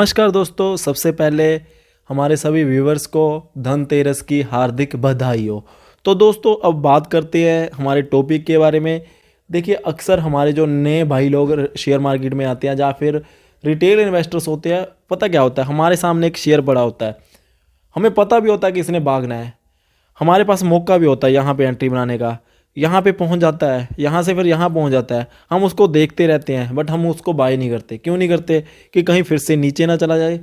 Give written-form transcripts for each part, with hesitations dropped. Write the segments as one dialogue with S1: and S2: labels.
S1: नमस्कार दोस्तों, सबसे पहले हमारे सभी व्यूवर्स को धनतेरस की हार्दिक बधाई हो। तो दोस्तों अब बात करते हैं हमारे टॉपिक के बारे में। देखिए, अक्सर हमारे जो नए भाई लोग शेयर मार्केट में आते हैं या फिर रिटेल इन्वेस्टर्स होते हैं, पता क्या होता है, हमारे सामने एक शेयर पड़ा होता है, हमें पता भी होता है कि इसने भागना है, हमारे पास मौका भी होता है यहाँ पे एंट्री बनाने का। यहाँ पे पहुँच जाता है, यहाँ से फिर यहाँ पहुँच जाता है, हम उसको देखते रहते हैं बट हम उसको बाय नहीं करते। क्यों नहीं करते? कि कहीं फिर से नीचे ना चला जाए,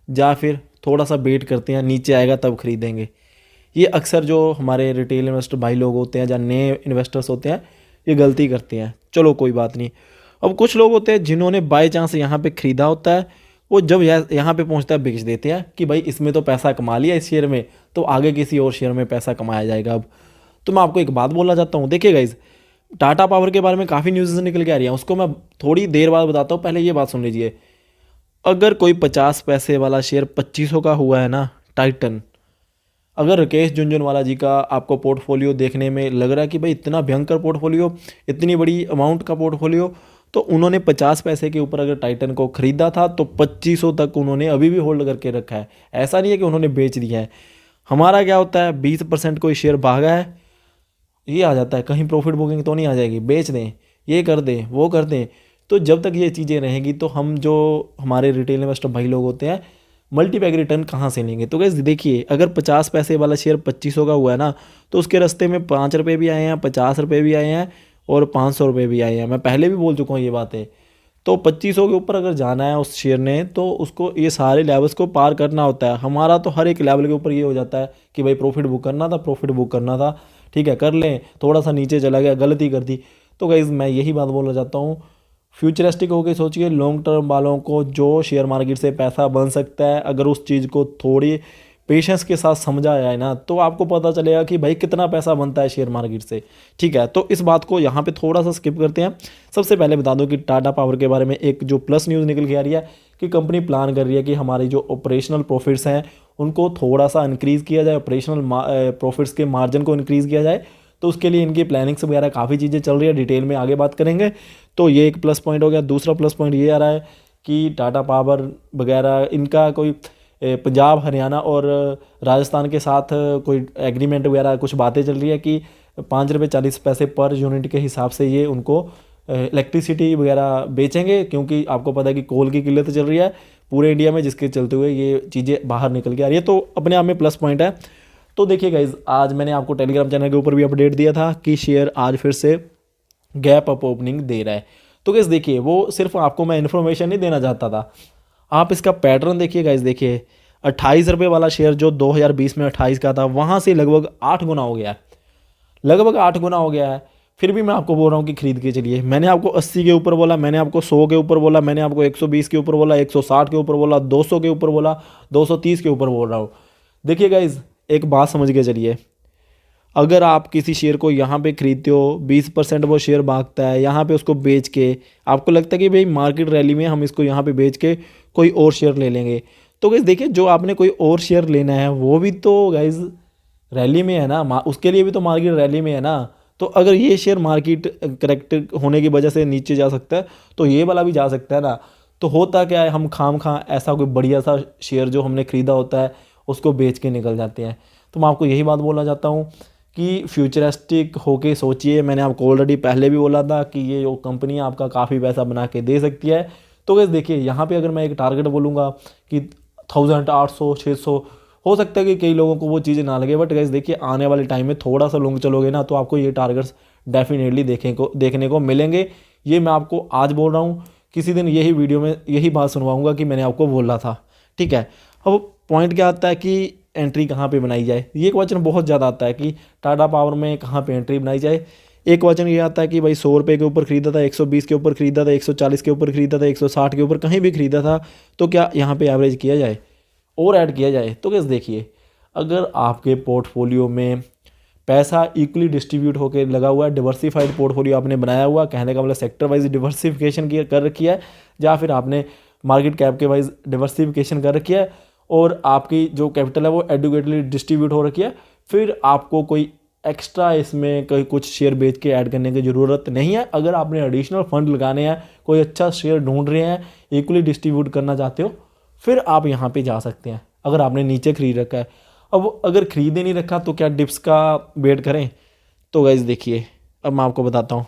S1: या फिर थोड़ा सा वेट करते हैं नीचे आएगा तब खरीदेंगे। ये अक्सर जो हमारे रिटेल इन्वेस्टर भाई लोग होते हैं या नए इन्वेस्टर्स होते हैं, ये गलती करते हैं। चलो कोई बात नहीं। अब कुछ लोग होते हैं जिन्होंने बाय चांस यहाँ पे ख़रीदा होता है, वो जब यहाँ पे पहुँचता है बेच देते हैं कि भाई इसमें तो पैसा कमा लिया इस शेयर में, तो आगे किसी और शेयर में पैसा कमाया जाएगा। अब तो मैं आपको एक बात बोलना चाहता हूँ। देखिए गाइज, टाटा पावर के बारे में काफ़ी न्यूज़ निकल के आ रही है, उसको मैं थोड़ी देर बाद बताता हूँ। पहले ये बात सुन लीजिए। अगर कोई 50 पैसे वाला शेयर 2500 का हुआ है ना, टाइटन, अगर राकेश झुनझुनवाला जी का आपको पोर्टफोलियो देखने में लग रहा है कि भाई इतना भयंकर पोर्टफोलियो, इतनी बड़ी अमाउंट का पोर्टफोलियो, तो उन्होंने 50 पैसे के ऊपर अगर टाइटन को ख़रीदा था तो 2500 तक उन्होंने अभी भी होल्ड करके रखा है। ऐसा नहीं है कि उन्होंने बेच दिया है। हमारा क्या होता है, 20% कोई शेयर भागा है, ये आ जाता है, कहीं प्रॉफिट बुकिंग तो नहीं आ जाएगी, बेच दें, ये कर दें, वो कर दें। तो जब तक ये चीज़ें रहेंगी तो हम जो हमारे रिटेल इन्वेस्टर भाई लोग होते हैं, मल्टीबैग रिटर्न कहाँ से लेंगे? तो गाइस देखिए, अगर 50 पैसे वाला शेयर 2500 का हुआ है ना, तो उसके रास्ते में 5 रुपये भी आए हैं, 50 रुपये भी आए हैं और 500 रुपये भी आए हैं। मैं पहले भी बोल चुका हूँ ये बातें। तो 2500 के ऊपर अगर जाना है उस शेयर ने, तो उसको ये सारे लेवल्स को पार करना होता है। हमारा तो हर एक लेवल के ऊपर ये हो जाता है कि भाई प्रॉफिट बुक करना था, प्रॉफिट बुक करना था, ठीक है कर लें, थोड़ा सा नीचे चला गया, गलती कर दी। तो गाइज़ मैं यही बात बोलना चाहता हूँ, फ्यूचरिस्टिक होकर सोचिए। लॉन्ग टर्म वालों को जो शेयर मार्केट से पैसा बन सकता है, अगर उस चीज़ को थोड़ी पेशेंस के साथ समझा जाए ना, तो आपको पता चलेगा कि भाई कितना पैसा बनता है शेयर मार्केट से। ठीक है, तो इस बात को यहाँ पे थोड़ा सा स्किप करते हैं। सबसे पहले बता दूं कि टाटा पावर के बारे में एक जो प्लस न्यूज़ निकल के आ रही है कि कंपनी प्लान कर रही है कि हमारी जो ऑपरेशनल प्रॉफिट्स हैं उनको थोड़ा सा इंक्रीज़ किया जाए, ऑपरेशनल प्रॉफिट्स के मार्जिन को इंक्रीज़ किया जाए। तो उसके लिए इनकी प्लानिंग्स वगैरह काफ़ी चीज़ें चल रही है, डिटेल में आगे बात करेंगे। तो ये एक प्लस पॉइंट हो गया। दूसरा प्लस पॉइंट ये आ रहा है कि टाटा पावर वगैरह इनका कोई पंजाब, हरियाणा और राजस्थान के साथ कोई एग्रीमेंट वगैरह कुछ बातें चल रही है कि 5 रुपये 40 पैसे पर यूनिट के हिसाब से ये उनको इलेक्ट्रिसिटी वगैरह बेचेंगे, क्योंकि आपको पता है कि कोल की किल्लत चल रही है पूरे इंडिया में, जिसके चलते हुए ये चीज़ें बाहर निकल के आ रही है। तो अपने आप में प्लस पॉइंट है। तो देखिए गाइज, आज मैंने आपको टेलीग्राम चैनल के ऊपर भी अपडेट दिया था कि शेयर आज फिर से गैप अप ओपनिंग दे रहा है। तो गाइज देखिए, वो सिर्फ आपको मैं इन्फॉर्मेशन नहीं देना चाहता था, आप इसका पैटर्न देखिए गाइज। देखिए 28 रुपये वाला शेयर जो 2020 में 28 का था, वहाँ से लगभग 8 गुना हो गया है, लगभग 8 गुना हो गया है। फिर भी मैं आपको बोल रहा हूँ कि खरीद के चलिए। मैंने आपको 80 के ऊपर बोला, मैंने आपको 100 के ऊपर बोला, मैंने आपको 120 के ऊपर बोला, 160 के ऊपर बोला, 200 के ऊपर बोला, 230 के ऊपर बोल रहा हूँ। देखिए गाइज, एक बात समझ के चलिए, अगर आप किसी शेयर को यहाँ पे खरीदते हो, 20% वो शेयर भागता है, यहाँ पे उसको बेच के आपको लगता है कि भाई मार्केट रैली में हम इसको यहाँ पे बेच के कोई और शेयर ले लेंगे। तो गाइज देखिए, जो आपने कोई और शेयर लेना है वो भी तो गाइज रैली में है ना, उसके लिए भी तो मार्केट रैली में है ना। तो अगर ये शेयर मार्केट करेक्ट होने की वजह से नीचे जा सकता है, तो ये वाला भी जा सकता है ना। तो होता क्या है, हम खाम खा ऐसा कोई बढ़िया सा शेयर जो हमने ख़रीदा होता है उसको बेच के निकल जाते हैं। तो मैं आपको यही बात बोलना चाहता हूँ कि फ्यूचरिस्टिक होके सोचिए। मैंने आपको ऑलरेडी पहले भी बोला था कि ये जो कंपनी आपका काफ़ी पैसा बना के दे सकती है। तो गाइस देखिए, यहाँ पे अगर मैं एक टारगेट बोलूँगा कि 1800 600, हो सकता है कि कई लोगों को वो चीज़ें ना लगे, बट गाइस देखिए आने वाले टाइम में थोड़ा सा लॉन्ग चलोगे ना, तो आपको ये टारगेट्स डेफिनेटली देखने को मिलेंगे। ये मैं आपको आज बोल रहा हूँ, किसी दिन यही वीडियो में यही बात सुनवाऊँगा कि मैंने आपको बोला था। ठीक है, अब पॉइंट क्या आता है कि एंट्री कहाँ पे बनाई जाए। ये क्वेश्चन बहुत ज़्यादा आता है कि टाटा पावर में कहाँ पे एंट्री बनाई जाए। एक क्वेश्चन ये आता है कि भाई 100 रुपये के ऊपर ख़रीदा था, 120 के ऊपर ख़रीदा था, 140 के ऊपर ख़रीदा था, 160 के ऊपर कहीं भी ख़रीदा था, तो क्या यहाँ पे एवरेज किया जाए और ऐड किया जाए? तो कैसे देखिए, अगर आपके पोर्टफोलियो में पैसा इक्वली डिस्ट्रीब्यूट होकर लगा हुआ है, डिवर्सिफाइड पोर्टफोलियो आपने बनाया हुआ, कहने का मतलब सेक्टर वाइज डिवर्सिफिकेशन कर रखी है, या फिर आपने मार्केट कैप के वाइज डिवर्सिफिकेशन कर रखी है, और आपकी जो कैपिटल है वो एडुकेटली डिस्ट्रीब्यूट हो रखी है, फिर आपको कोई एक्स्ट्रा इसमें कोई कुछ शेयर बेच के ऐड करने की ज़रूरत नहीं है। अगर आपने एडिशनल फंड लगाने हैं, कोई अच्छा शेयर ढूंढ रहे हैं, इक्वली डिस्ट्रीब्यूट करना चाहते हो, फिर आप यहाँ पे जा सकते हैं अगर आपने नीचे खरीद रखा है। अब अगर खरीद ही नहीं रखा तो क्या डिप्स का वेट करें? तो गाइस देखिए, अब मैं आपको बताता हूँ।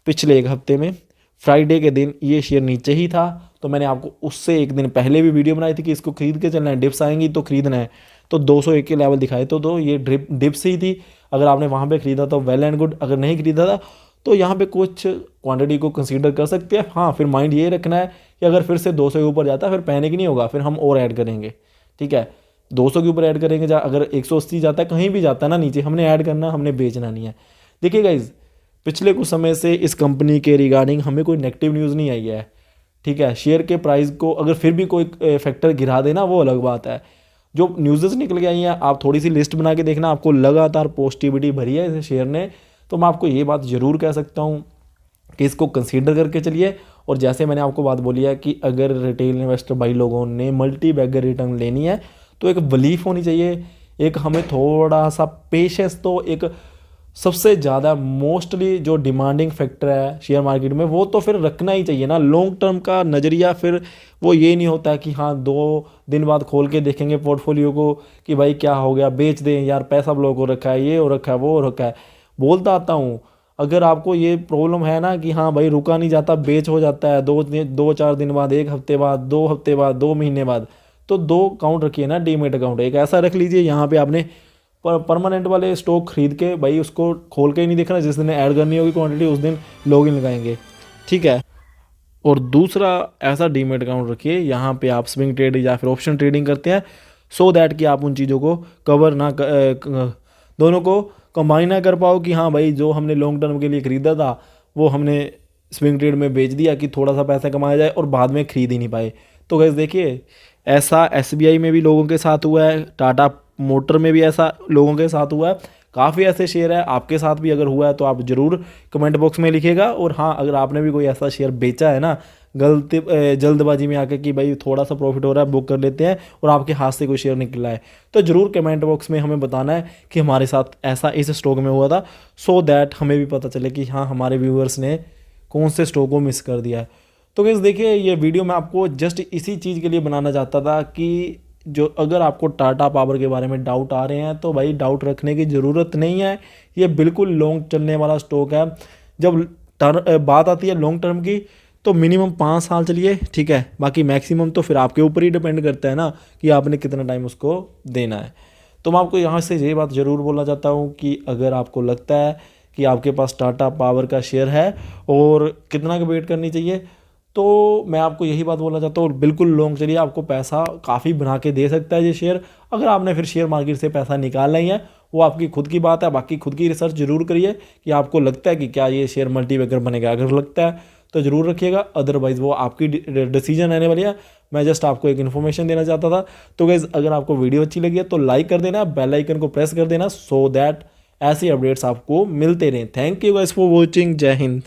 S1: पिछले एक हफ्ते में फ्राइडे के दिन ये शेयर नीचे ही था, तो मैंने आपको उससे एक दिन पहले भी वीडियो बनाई थी कि इसको खरीद के चलना है, डिप्स आएंगी तो खरीदना है। तो 201 के लेवल दिखाए तो ये डिप्स ही थी। अगर आपने वहाँ पे खरीदा तो वेल एंड गुड, अगर नहीं खरीदा था तो यहाँ पे कुछ क्वांटिटी को कंसीडर कर सकते हैं। हाँ, फिर माइंड ये रखना है कि अगर फिर से 200 के ऊपर जाता है फिर पैनिक नहीं होगा, फिर हम और ऐड करेंगे। ठीक है, 200 के ऊपर ऐड करेंगे, अगर 180 जाता है, कहीं भी जाता है ना नीचे, हमने ऐड करना, हमने बेचना नहीं है। देखिए गाइज, पिछले कुछ समय से इस कंपनी के रिगार्डिंग हमें कोई नेगेटिव न्यूज़ नहीं आई है। ठीक है, शेयर के प्राइस को अगर फिर भी कोई फैक्टर गिरा देना वो अलग बात है। जो न्यूज़ निकल के आई हैं, आप थोड़ी सी लिस्ट बना के देखना, आपको लगातार पॉजिटिविटी भरी है इस शेयर ने। तो मैं आपको ये बात ज़रूर कह सकता हूँ कि इसको कंसीडर करके चलिए। और जैसे मैंने आपको बात बोली है कि अगर रिटेल इन्वेस्टर भाई लोगों ने मल्टी बैगर रिटर्न लेनी है तो एक बिलीफ होनी चाहिए, एक हमें थोड़ा सा पेशेंस, तो एक सबसे ज़्यादा मोस्टली जो डिमांडिंग फैक्टर है शेयर मार्केट में वो तो फिर रखना ही चाहिए ना। लॉन्ग टर्म का नज़रिया फिर वो ये नहीं होता कि हाँ 2 दिन बाद खोल के देखेंगे पोर्टफोलियो को कि भाई क्या हो गया, बेच दें यार, पैसा ब्लॉक हो रखा है, ये हो रखा है, वो हो रखा है। बोलता आता हूँ, अगर आपको ये प्रॉब्लम है ना कि हाँ भाई रुका नहीं जाता, बेच हो जाता है 2-4 दिन बाद, 1 हफ्ते बाद, 2 हफ्ते बाद, 2 महीने बाद, तो 2 अकाउंट रखिए ना, डीमेट अकाउंट एक ऐसा रख लीजिए यहाँ पे आपने परमानेंट वाले स्टॉक खरीद के भाई उसको खोल के ही नहीं देखना, जिस दिन ऐड करनी होगी क्वांटिटी उस दिन लॉगिन लगाएंगे। ठीक है, और दूसरा ऐसा डीमेट अकाउंट रखिए यहाँ पे आप स्विंग ट्रेड या फिर ऑप्शन ट्रेडिंग करते हैं, सो दैट कि आप उन चीज़ों को कवर ना दोनों को कंबाइन ना कर पाओ कि हाँ भाई जो हमने लॉन्ग टर्म के लिए ख़रीदा था वो हमने स्विंग ट्रेड में बेच दिया कि थोड़ा सा पैसा कमाया जाए और बाद में ख़रीद ही नहीं पाए। तो गैस देखिए, ऐसा SBI में भी लोगों के साथ हुआ है, टाटा मोटर में भी ऐसा लोगों के साथ हुआ है, काफ़ी ऐसे शेयर है। आपके साथ भी अगर हुआ है तो आप ज़रूर कमेंट बॉक्स में लिखिएगा। और हाँ, अगर आपने भी कोई ऐसा शेयर बेचा है ना गलती जल्दबाजी में आके कि भाई थोड़ा सा प्रॉफिट हो रहा है बुक कर लेते हैं और आपके हाथ से कोई शेयर निकला है, तो ज़रूर कमेंट बॉक्स में हमें बताना है कि हमारे साथ ऐसा इस स्टॉक में हुआ था, सो दैट हमें भी पता चले कि हाँ हमारे व्यूअर्स ने कौन से स्टॉक को मिस कर दिया है। तो गाइस देखिए, ये वीडियो मैं आपको जस्ट इसी चीज़ के लिए बनाना चाहता था कि जो अगर आपको टाटा पावर के बारे में डाउट आ रहे हैं तो भाई डाउट रखने की ज़रूरत नहीं है। ये बिल्कुल लॉन्ग चलने वाला स्टॉक है। जब बात आती है लॉन्ग टर्म की तो मिनिमम 5 साल चलिए, ठीक है, बाकी मैक्सिमम तो फिर आपके ऊपर ही डिपेंड करता है ना कि आपने कितना टाइम उसको देना है। तो मैं आपको यहाँ से ये बात ज़रूर बोलना चाहता हूँ कि अगर आपको लगता है कि आपके पास टाटा पावर का शेयर है और कितना का वेट करनी चाहिए, तो मैं आपको यही बात बोलना चाहता हूँ, बिल्कुल लॉन्ग चलिए, आपको पैसा काफ़ी बना के दे सकता है ये शेयर। अगर आपने फिर शेयर मार्केट से पैसा निकालना ही है वो आपकी खुद की बात है, बाकी खुद की रिसर्च जरूर करिए कि आपको लगता है कि क्या ये शेयर मल्टीबैगर बनेगा। अगर लगता है तो ज़रूर रखिएगा, अदरवाइज़ वो आपकी डिसीजन रहने वाली है। मैं जस्ट आपको एक इन्फॉर्मेशन देना चाहता था। तो गाइज़, अगर आपको वीडियो अच्छी लगी है तो लाइक कर देना, बेल आइकन को प्रेस कर देना, सो दैट ऐसे अपडेट्स आपको मिलते रहें। Thank you guys for watching. जय हिंद।